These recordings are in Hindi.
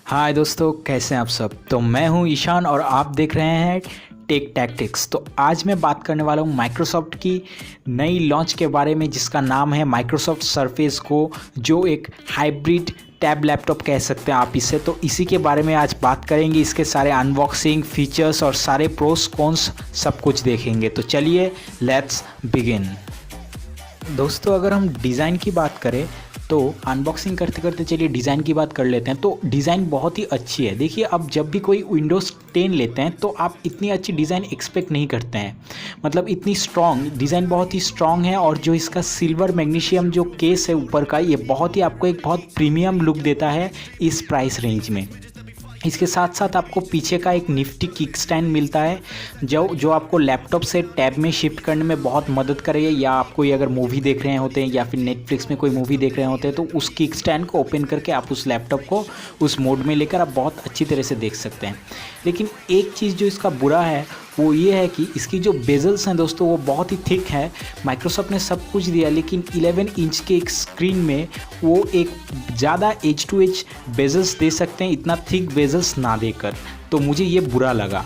हाय दोस्तों, कैसे हैं आप सब। तो मैं हूं ईशान और आप देख रहे हैं टेक टैक्टिक्स। तो आज मैं बात करने वाला हूं माइक्रोसॉफ्ट की नई लॉन्च के बारे में, जिसका नाम है माइक्रोसॉफ्ट सरफेस गो, जो एक हाइब्रिड टैब लैपटॉप कह सकते हैं आप इसे। तो इसी के बारे में आज बात करेंगे, इसके सारे अनबॉक्सिंग, फीचर्स और सारे प्रोस कॉन्स सब कुछ देखेंगे। तो चलिए लेट्स बिगिन। दोस्तों, अगर हम डिज़ाइन की बात करें तो अनबॉक्सिंग करते करते चलिए डिज़ाइन की बात कर लेते हैं। तो डिज़ाइन बहुत ही अच्छी है। देखिए, अब जब भी कोई विंडोज़ 10 लेते हैं तो आप इतनी अच्छी डिज़ाइन एक्सपेक्ट नहीं करते हैं, मतलब इतनी स्ट्रॉन्ग डिज़ाइन, बहुत ही स्ट्रॉन्ग है। और जो इसका सिल्वर मैग्नीशियम जो केस है ऊपर का, ये बहुत ही आपको एक बहुत प्रीमियम लुक देता है इस प्राइस रेंज में। इसके साथ साथ आपको पीछे का एक निफ्टी किक स्टैंड मिलता है, जो आपको लैपटॉप से टैब में शिफ्ट करने में बहुत मदद करेगा। या आप कोई अगर मूवी देख रहे होते हैं या फिर नेटफ्लिक्स में कोई मूवी देख रहे होते हैं तो उस किक स्टैंड को ओपन करके आप उस लैपटॉप को उस मोड में लेकर आप बहुत अच्छी तरह से देख सकते हैं। लेकिन एक चीज़ जो इसका बुरा है वो ये है कि इसकी जो बेजल्स हैं दोस्तों, वो बहुत ही थिक है। माइक्रोसॉफ्ट ने सब कुछ दिया, लेकिन 11 इंच के एक स्क्रीन में वो एक ज़्यादा एज टू एज बेजल्स दे सकते हैं, इतना थिक बेजल्स ना देकर। तो मुझे ये बुरा लगा।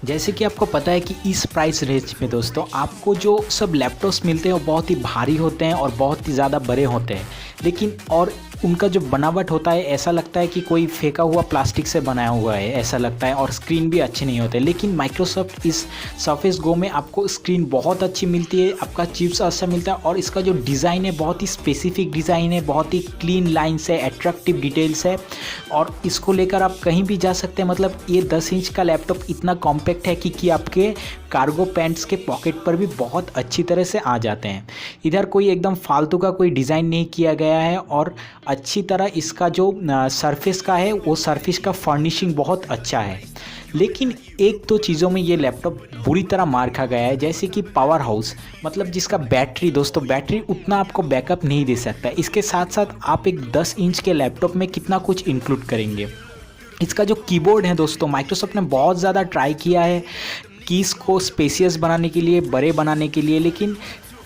जैसे कि आपको पता है कि इस प्राइस रेंज में दोस्तों आपको जो सब लैपटॉप्स मिलते हैं वो बहुत ही भारी होते हैं और बहुत ही ज़्यादा बड़े होते हैं, लेकिन और उनका जो बनावट होता है ऐसा लगता है कि कोई फेंका हुआ प्लास्टिक से बनाया हुआ है ऐसा लगता है, और स्क्रीन भी अच्छे नहीं होते। लेकिन माइक्रोसॉफ्ट इस सरफेस गो में आपको स्क्रीन बहुत अच्छी मिलती है, आपका चिप्स अच्छा मिलता है, और इसका जो डिज़ाइन है बहुत ही स्पेसिफिक डिज़ाइन है, बहुत ही क्लीन लाइन्स है, अट्रैक्टिव डिटेल्स है, और इसको लेकर आप कहीं भी जा सकते हैं। मतलब ये 10 इंच का लैपटॉप इतना कॉम्पैक्ट है कि आपके कार्गो पैंट्स के पॉकेट पर भी बहुत अच्छी तरह से आ जाते हैं। इधर कोई एकदम फालतू का कोई डिज़ाइन नहीं किया गया है, और अच्छी तरह इसका जो सरफेस का है वो सरफेस का फर्निशिंग बहुत अच्छा है। लेकिन एक दो चीज़ों में ये लैपटॉप बुरी तरह मार खा गया है, जैसे कि पावर हाउस, मतलब जिसका बैटरी दोस्तों, बैटरी उतना आपको बैकअप नहीं दे सकता। इसके साथ साथ आप एक 10 इंच के लैपटॉप में कितना कुछ इंक्लूड करेंगे। इसका जो कीबोर्ड है दोस्तों, माइक्रोसॉफ्ट ने बहुत ज़्यादा ट्राई किया है कीज़ को स्पेसियस बनाने के लिए, बड़े बनाने के लिए, लेकिन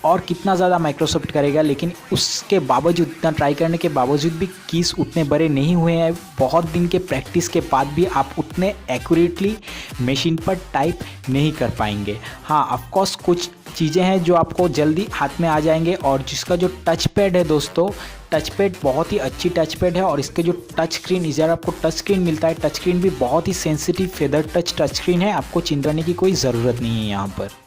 और कितना ज़्यादा माइक्रोसॉफ्ट करेगा, लेकिन उसके बावजूद, इतना ट्राई करने के बावजूद भी कीज़ उतने बड़े नहीं हुए हैं। बहुत दिन के प्रैक्टिस के बाद भी आप उतने एक्यूरेटली मशीन पर टाइप नहीं कर पाएंगे। हाँ, ऑफकोर्स कुछ चीज़ें हैं जो आपको जल्दी हाथ में आ जाएंगे। और जिसका जो टच पैड है दोस्तों, टच पैड बहुत ही अच्छी टच पैड है, और इसके जो टच स्क्रीन, इस आपको टच स्क्रीन मिलता है, टच स्क्रीन भी बहुत ही सेंसिटिव फेदर टच स्क्रीन है, आपको चिंताने की कोई ज़रूरत नहीं है यहाँ पर।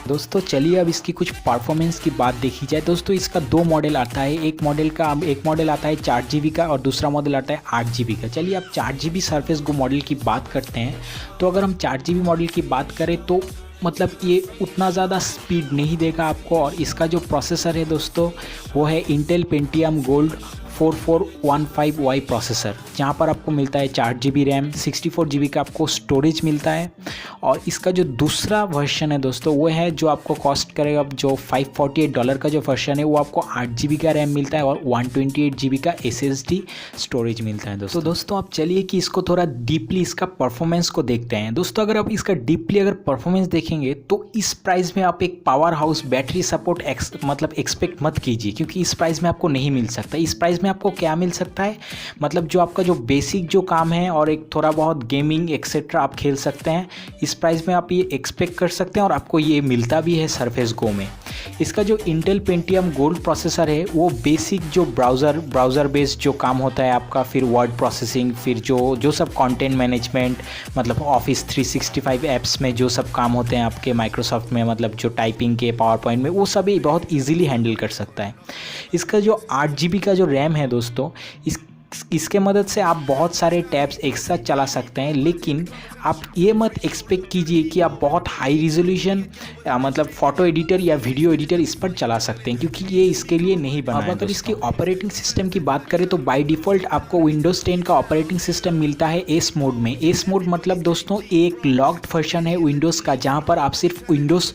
दोस्तों चलिए अब इसकी कुछ परफॉर्मेंस की बात देखी जाए। दोस्तों इसका 2 मॉडल आता है, एक मॉडल आता है 4 GB का और दूसरा मॉडल आता है 8 GB का। चलिए अब 4 GB सरफेस गो मॉडल की बात करते हैं। तो अगर हम 4 GB मॉडल की बात करें तो मतलब ये उतना ज़्यादा स्पीड नहीं देगा आपको, और इसका जो प्रोसेसर है दोस्तों वो है Intel Pentium gold 4415Y processor, जहाँ पर आपको मिलता है 4 GB रैम, 64 GB का आपको स्टोरेज मिलता है। और इसका जो दूसरा वर्जन है दोस्तों वो है जो आपको कॉस्ट करेगा, जो $548 का जो वर्जन है वो आपको 8 GB का रैम मिलता है और 128 GB का SSD स्टोरेज मिलता है दोस्तों। दोस्तों आप चलिए कि इसको थोड़ा डीपली इसका परफॉर्मेंस को देखते हैं। दोस्तों अगर आप इसका डीपली अगर परफॉर्मेंस देखेंगे तो इस प्राइस में आप एक पावर हाउस बैटरी सपोर्ट मतलब एक्सपेक्ट मत कीजिए, क्योंकि इस प्राइस में आपको नहीं मिल सकता। इस प्राइस में आपको क्या मिल सकता है, मतलब जो आपका जो बेसिक जो काम है और एक थोड़ा बहुत गेमिंग एक्सेट्रा आप खेल सकते हैं, इस प्राइस में आप ये एक्सपेक्ट कर सकते हैं, और आपको ये मिलता भी है सरफेस गो में। इसका जो इंटेल पेंटियम गोल्ड प्रोसेसर है वो बेसिक जो ब्राउज़र बेस्ड जो काम होता है आपका, फिर वर्ड प्रोसेसिंग, फिर जो सब कंटेंट मैनेजमेंट, मतलब ऑफिस 365 ऐप्स में जो सब काम होते हैं आपके माइक्रोसॉफ्ट में, मतलब जो टाइपिंग के, पावर पॉइंट में, वो सभी बहुत ईजिली हैंडल कर सकता है। इसका जो 8 GB का जो रैम है दोस्तों, इसके मदद से आप बहुत सारे टैब्स एक साथ चला सकते हैं। लेकिन आप ये मत एक्सपेक्ट कीजिए कि आप बहुत हाई रिजोल्यूशन मतलब फ़ोटो एडिटर या वीडियो एडिटर इस पर चला सकते हैं, क्योंकि ये इसके लिए नहीं बना है। अगर इसकी ऑपरेटिंग सिस्टम की बात करें तो बाय डिफ़ॉल्ट आपको विंडोज़ 10 का ऑपरेटिंग सिस्टम मिलता है एस मोड में। एस मोड मतलब दोस्तों एक लॉक्ड वर्जन है विंडोज़ का, जहाँ पर आप सिर्फ विंडोज़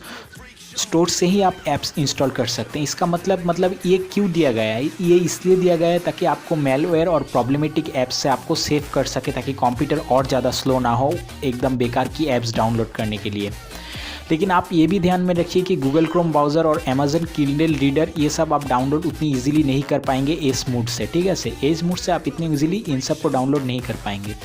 स्टोर से ही आप ऐप्स इंस्टॉल कर सकते हैं। इसका मतलब ये क्यों दिया गया है, ये इसलिए दिया गया है ताकि आपको मेलवेयर और प्रॉब्लमेटिक ऐप्स से आपको सेव कर सके, ताकि कंप्यूटर और ज़्यादा स्लो ना हो एकदम बेकार की ऐप्स डाउनलोड करने के लिए। लेकिन आप ये भी ध्यान में रखिए कि गूगल क्रोम ब्राउज़र और अमेजन किंडल रीडर ये सब आप डाउनलोड उतनी ईजिली नहीं कर पाएंगे एज मोड से, ठीक है। एज मोड से आप इतनी ईजिली इन सब को डाउनलोड नहीं कर पाएंगे।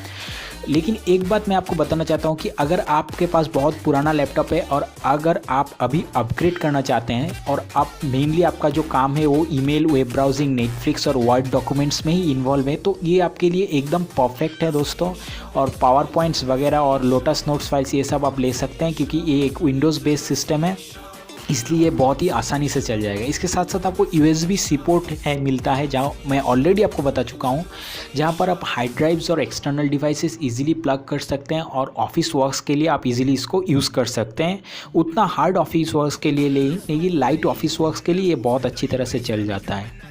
लेकिन एक बात मैं आपको बताना चाहता हूँ कि अगर आपके पास बहुत पुराना लैपटॉप है और अगर आप अभी अपग्रेड करना चाहते हैं और आप मेनली आपका जो काम है वो ईमेल, वेब ब्राउजिंग, नेटफ्लिक्स और वर्ड डॉक्यूमेंट्स में ही इन्वॉल्व है, तो ये आपके लिए एकदम परफेक्ट है दोस्तों। और पावर पॉइंट्स वगैरह और लोटस नोट्स फाइल्स ये सब आप ले सकते हैं, क्योंकि ये एक विंडोज़ बेस्ड सिस्टम है, इसलिए ये बहुत ही आसानी से चल जाएगा। इसके साथ साथ आपको USB सपोर्ट है मिलता है, जहाँ मैं ऑलरेडी आपको बता चुका हूँ, जहाँ पर आप हार्ड ड्राइव्स और एक्सटर्नल डिवाइसेस इजीली प्लग कर सकते हैं और ऑफिस वर्क्स के लिए आप इजीली इसको यूज़ कर सकते हैं। उतना हार्ड ऑफिस वर्क्स के लिए नहीं, लाइट ऑफिस वर्क्स के लिए ये बहुत अच्छी तरह से चल जाता है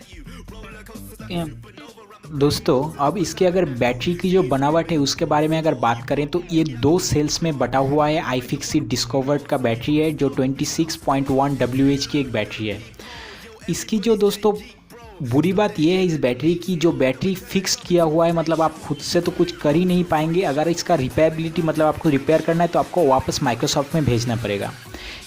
दोस्तों। अब इसके अगर बैटरी की जो बनावट है उसके बारे में अगर बात करें तो ये 2 सेल्स में बटा हुआ है। iFixit डिस्कवर्ड का बैटरी है जो 26.1 WH की एक बैटरी है। इसकी जो दोस्तों बुरी बात यह है इस बैटरी की, जो बैटरी फिक्स्ड किया हुआ है, मतलब आप खुद से तो कुछ कर ही नहीं पाएंगे। अगर इसका रिपेयरबिलिटी मतलब आपको रिपेयर करना है तो आपको वापस माइक्रोसॉफ्ट में भेजना पड़ेगा।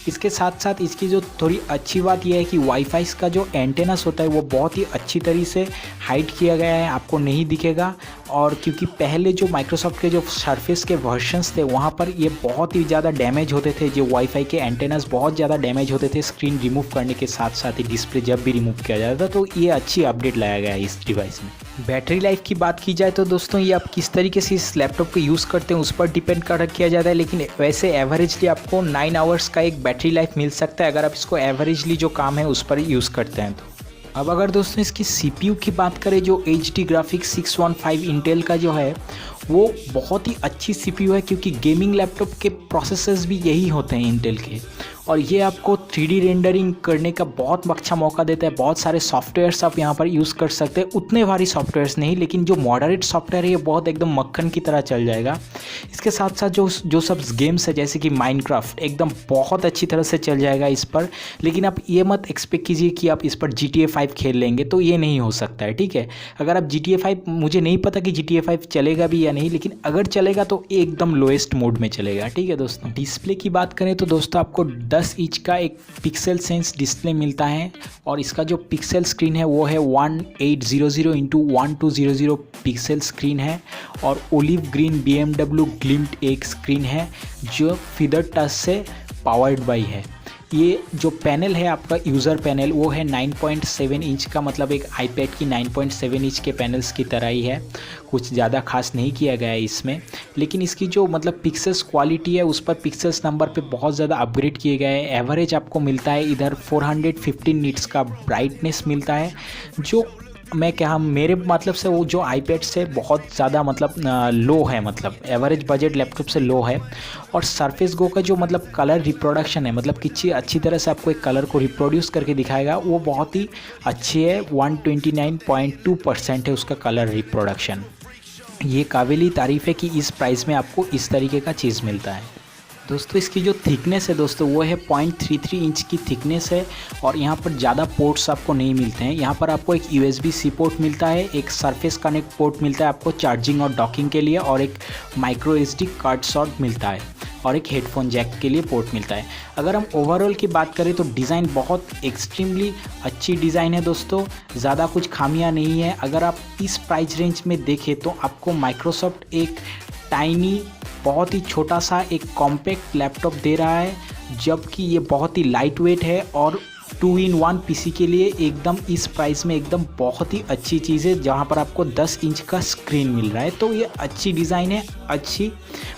इसके साथ साथ इसकी जो थोड़ी अच्छी बात यह है कि वाईफाई का जो एंटेनास होता है वो बहुत ही अच्छी तरीके से हाइड किया गया है, आपको नहीं दिखेगा। और क्योंकि पहले जो माइक्रोसॉफ्ट के जो सरफेस के वर्जन्स थे वहाँ पर ये बहुत ही ज़्यादा डैमेज होते थे, जो वाईफाई के एंटेनास बहुत ज़्यादा डैमेज होते थे स्क्रीन रिमूव करने के साथ साथ ही डिस्प्ले जब भी रिमूव किया जाता था। तो ये अच्छी अपडेट लाया गया है इस डिवाइस में। बैटरी लाइफ की बात की जाए तो दोस्तों ये आप किस तरीके से इस लैपटॉप को यूज़ करते हैं उस पर डिपेंड कर किया जाता है, लेकिन वैसे एवरेजली आपको 9 आवर्स का एक बैटरी लाइफ मिल सकता है अगर आप इसको एवरेजली जो काम है उस पर यूज़ करते हैं तो। अब अगर दोस्तों इसकी CPU की बात करें, जो HD ग्राफिक्स 615 इंटेल का जो है वो बहुत ही अच्छी CPU है, क्योंकि गेमिंग लैपटॉप के प्रोसेसर्स भी यही होते हैं इंटेल के। और ये आपको 3D रेंडरिंग करने का बहुत अच्छा मौका देता है। बहुत सारे सॉफ्टवेयर्स आप यहाँ पर यूज़ कर सकते हैं, उतने भारी सॉफ्टवेयर्स नहीं, लेकिन जो मॉडरेट सॉफ्टवेयर है ये बहुत एकदम मक्खन की तरह चल जाएगा। इसके साथ साथ जो सब गेम्स है जैसे कि माइनक्राफ्ट एकदम बहुत अच्छी तरह से चल जाएगा इस पर। लेकिन आप ये मत एक्सपेक्ट कीजिए कि आप इस पर GTA 5 खेल लेंगे, तो ये नहीं हो सकता है, ठीक है। अगर आप GTA 5, मुझे नहीं पता कि GTA 5 चलेगा भी या नहीं, लेकिन अगर चलेगा तो एकदम लोएस्ट मोड में चलेगा, ठीक है दोस्तों। डिस्प्ले की बात करें तो दोस्तों आपको 10 इंच का एक पिक्सल सेंस डिस्प्ले मिलता है और इसका जो पिक्सल स्क्रीन है वो है 1800 इंटू 1200 पिक्सल स्क्रीन है। और ओलिव ग्रीन BMW ग्लिम्ट एक स्क्रीन है जो फीदर टच से पावर्ड बाई है। ये जो पैनल है आपका यूज़र पैनल वो है 9.7 इंच का, मतलब एक आईपैड की 9.7 इंच के पैनल्स की तरह ही है, कुछ ज़्यादा खास नहीं किया गया है इसमें। लेकिन इसकी जो मतलब पिक्सल्स क्वालिटी है उस पर पिक्सल्स नंबर पे बहुत ज़्यादा अपग्रेड किए गए हैं। एवरेज आपको मिलता है इधर 415 निट्स का ब्राइटनेस मिलता है, जो मैं क्या मेरे मतलब से वो जो आईपैड से बहुत ज़्यादा मतलब लो है, मतलब एवरेज बजट लैपटॉप से लो है। और सरफेस गो का जो मतलब कलर रिप्रोडक्शन है, मतलब किसी अच्छी तरह से आपको एक कलर को रिप्रोड्यूस करके दिखाएगा, वो बहुत ही अच्छी है। 129.2% है उसका कलर रिप्रोडक्शन। ये काबिल तारीफ़ है कि इस प्राइस में आपको इस तरीके का चीज़ मिलता है। दोस्तों इसकी जो थिकनेस है दोस्तों वो है 0.33 इंच की थिकनेस है। और यहाँ पर ज़्यादा पोर्ट्स आपको नहीं मिलते हैं। यहाँ पर आपको एक USB-C पोर्ट मिलता है, एक सरफेस कनेक्ट पोर्ट मिलता है आपको चार्जिंग और डॉकिंग के लिए, और एक माइक्रो SD कार्ड स्लॉट मिलता है, और एक हेडफोन जैक के लिए पोर्ट मिलता है। अगर हम ओवरऑल की बात करें तो डिज़ाइन बहुत एक्सट्रीमली अच्छी डिज़ाइन है दोस्तों, ज़्यादा कुछ खामियां नहीं है। अगर आप इस प्राइस रेंज में देखें तो आपको माइक्रोसॉफ्ट एक टाइनी बहुत ही छोटा सा एक कॉम्पैक्ट लैपटॉप दे रहा है, जबकि ये बहुत ही लाइट वेट है और 2-in-1 PC के लिए एकदम इस प्राइस में एकदम बहुत ही अच्छी चीज़ है, जहाँ पर आपको 10 इंच का स्क्रीन मिल रहा है। तो ये अच्छी डिज़ाइन है, अच्छी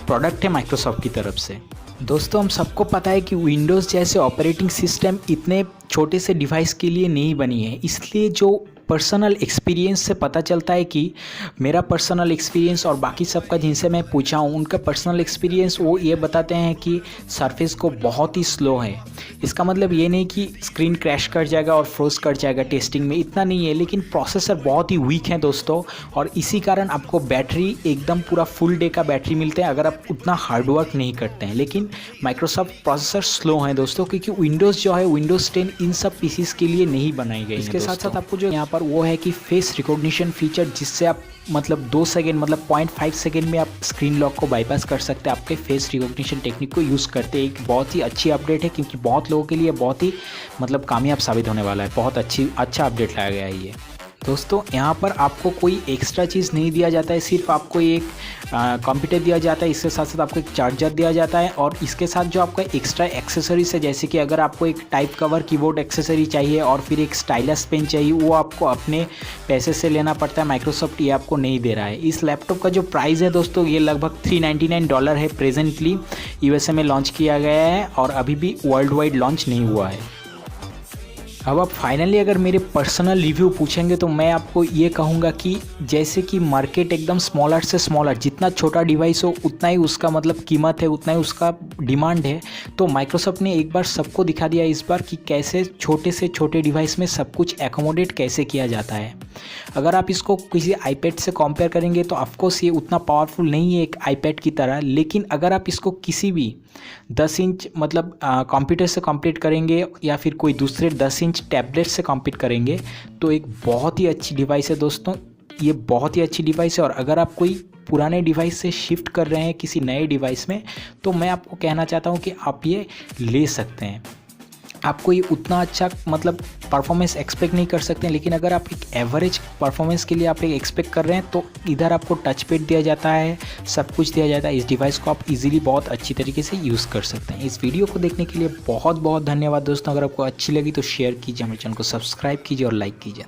प्रोडक्ट है माइक्रोसॉफ्ट की तरफ से। दोस्तों हम सबको पता है कि विंडोज़ जैसे ऑपरेटिंग सिस्टम इतने छोटे से डिवाइस के लिए नहीं बनी है, इसलिए जो पर्सनल एक्सपीरियंस से पता चलता है कि मेरा पर्सनल एक्सपीरियंस और बाकी सबका जिनसे मैं पूछा हूँ उनका पर्सनल एक्सपीरियंस वो ये बताते हैं कि सरफेस को बहुत ही स्लो है। इसका मतलब ये नहीं कि स्क्रीन क्रैश कर जाएगा और फ्रोज कर जाएगा टेस्टिंग में, इतना नहीं है, लेकिन प्रोसेसर बहुत ही वीक है दोस्तों। और इसी कारण आपको बैटरी एकदम पूरा फुल डे का बैटरी मिलते हैं अगर आप उतना हार्डवर्क नहीं करते हैं। लेकिन माइक्रोसॉफ्ट प्रोसेसर स्लो हैं दोस्तों, क्योंकि विंडोज़ जो है विंडोज़ 10 इन सब पीसीस के लिए नहीं बनाई गई। इसके साथ साथ आपको जो यहाँ पर वो है कि फेस रिकॉग्निशन फीचर, जिससे आप मतलब 2 सेकेंड मतलब 0.5 सेकेंड में आप स्क्रीन लॉक को बाईपास कर सकते हैं आपके फेस रिकॉग्निशन टेक्निक को यूज़ करते। एक बहुत ही अच्छी अपडेट है क्योंकि बहुत लोगों के लिए बहुत ही मतलब कामयाब साबित होने वाला है। बहुत अच्छा अपडेट लाया गया है ये। दोस्तों यहाँ पर आपको कोई एक्स्ट्रा चीज़ नहीं दिया जाता है, सिर्फ आपको एक कंप्यूटर दिया जाता है, इसके साथ साथ आपको एक चार्जर दिया जाता है और इसके साथ जो आपका एक्स्ट्रा एक्सेसरीज है, जैसे कि अगर आपको एक टाइप कवर कीबोर्ड एक्सेसरी चाहिए और फिर एक स्टाइलस पेन चाहिए, वो आपको अपने पैसे से लेना पड़ता है। माइक्रोसॉफ्ट ये आपको नहीं दे रहा है। इस लैपटॉप का जो प्राइस है दोस्तों ये लगभग $399 है। प्रेजेंटली USA में लॉन्च किया गया है और अभी भी वर्ल्ड वाइड लॉन्च नहीं हुआ है। अब आप फाइनली अगर मेरे पर्सनल रिव्यू पूछेंगे तो मैं आपको ये कहूँगा कि जैसे कि मार्केट एकदम स्मॉलर से स्मॉलर, जितना छोटा डिवाइस हो उतना ही उसका मतलब कीमत है, उतना ही उसका डिमांड है। तो माइक्रोसॉफ्ट ने एक बार सबको दिखा दिया इस बार कि कैसे छोटे से छोटे डिवाइस में सब कुछ एकोमोडेट कैसे किया जाता है। अगर आप इसको किसी आईपैड से कंपेयर करेंगे तो ऑफकोर्स ये उतना पावरफुल नहीं है एक आईपैड की तरह, लेकिन अगर आप इसको किसी भी 10 इंच मतलब कंप्यूटर से कंपेयर करेंगे या फिर कोई दूसरे 10 इंच टैबलेट से कंपेयर करेंगे तो एक बहुत ही अच्छी डिवाइस है दोस्तों। ये बहुत ही अच्छी डिवाइस है और अगर आप कोई पुराने डिवाइस से शिफ्ट कर रहे हैं किसी नए डिवाइस में तो मैं आपको कहना चाहता हूँ कि आप ये ले सकते हैं। आपको ये उतना अच्छा मतलब परफॉर्मेंस एक्सपेक्ट नहीं कर सकते हैं, लेकिन अगर आप एक एवरेज परफॉर्मेंस के लिए आप एक एक्सपेक्ट कर रहे हैं तो इधर आपको टच पैड दिया जाता है, सब कुछ दिया जाता है। इस डिवाइस को आप इजीली बहुत अच्छी तरीके से यूज़ कर सकते हैं। इस वीडियो को देखने के लिए बहुत बहुत धन्यवाद दोस्तों। अगर आपको अच्छी लगी तो शेयर कीजिए, हमारे चैनल को सब्सक्राइब कीजिए और लाइक कीजिए।